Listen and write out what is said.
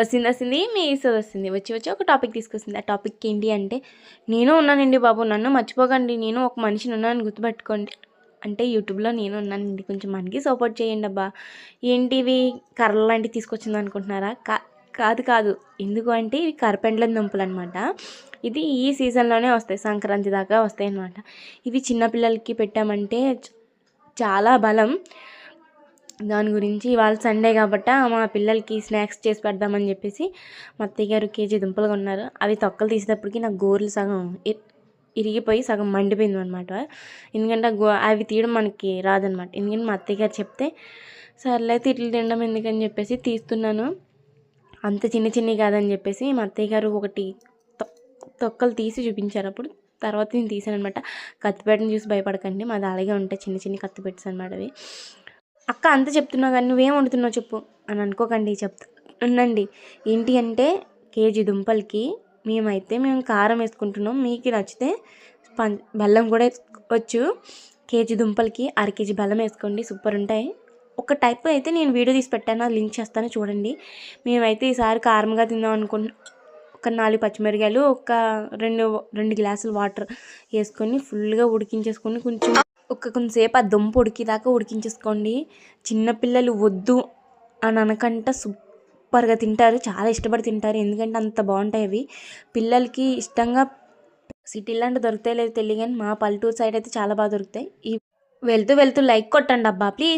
వస్తుంది మీ యశోద వస్తుంది. వచ్చి ఒక టాపిక్ తీసుకొస్తుంది. ఆ టాపిక్ ఏంటి అంటే, నేను ఉన్నానండి బాబు, నన్ను మర్చిపోకండి, నేను ఒక మనిషిని ఉన్నానని గుర్తుపెట్టుకోండి. అంటే యూట్యూబ్లో నేను ఉన్నానండి, కొంచెం మనకి సపోర్ట్ చేయండి అబ్బా. ఏంటివి కర్రలు లాంటివి తీసుకొచ్చింది అనుకుంటున్నారా? కాదు. ఎందుకు అంటే ఇవి కరపెండ్లం దుంపలు అనమాట. ఇది ఈ సీజన్లోనే వస్తాయి, సంక్రాంతి దాకా వస్తాయి అన్నమాట. ఇవి చిన్నపిల్లలకి పెట్టామంటే చాలా బలం. దాని గురించి ఇవాళ సండే కాబట్టి మా పిల్లలకి స్నాక్స్ చేసి పెడదామని చెప్పేసి మా అత్తయ్య గారు కేజీ దుంపలు కొన్నారు. అవి తొక్కలు తీసేటప్పటికి నాకు గోర్లు సగం ఇరిగిపోయి సగం మండిపోయింది అనమాట. ఎందుకంటే అవి తీయడం మనకి రాదనమాట. ఎందుకంటే మా అత్తయ్య గారు చెప్తే సర్లే తిట్లు తినడం ఎందుకని చెప్పేసి తీస్తున్నాను. అంత చిన్ని కాదని చెప్పేసి మా అత్తయ్య గారు ఒకటి తొక్కలు తీసి చూపించారు. అప్పుడు తర్వాత నేను తీసాను అనమాట. కత్తిపేటను చూసి భయపడకండి, మాది అలాగే ఉంటాయి చిన్ని కత్తిపెట్స్ అనమాట అవి. అక్క అంత చెప్తున్నావు కానీ నువ్వేం వండుతున్నావు చెప్పు అని అనుకోకండి, ఉండండి. ఏంటి అంటే కేజీ దుంపలకి మేము కారం వేసుకుంటున్నాం. మీకు నచ్చితే బెల్లం కూడా వచ్చు. కేజీ దుంపలకి 1/2 కేజీ బెల్లం వేసుకోండి, సూపర్ ఉంటాయి. ఒక టైప్ అయితే నేను వీడియో తీసి పెట్టాను, అది లింక్ చేస్తాను చూడండి. మేమైతే ఈసారి కారంగా తిందాం అనుకుంటున్నాం. ఒక 4 పచ్చిమిరకాయలు, ఒక 2 గ్లాసులు వాటర్ వేసుకొని ఫుల్గా ఉడికించేసుకొని కొంచెంసేపు ఆ దుంప ఉడికిదాకా ఉడికించేసుకోండి. చిన్నపిల్లలు వద్దు అని అనకంట సూపర్గా తింటారు, చాలా ఇష్టపడి తింటారు. ఎందుకంటే అంత బాగుంటాయి అవి. పిల్లలకి ఇష్టంగా సిటీలో అంటే దొరుకుతాయి లేదు తెలియదు, కానీ మా పల్లెటూరు సైడ్ అయితే చాలా బాగా దొరుకుతాయి. వెళ్తూ లైక్ కొట్టండి అబ్బా ప్లీజ్.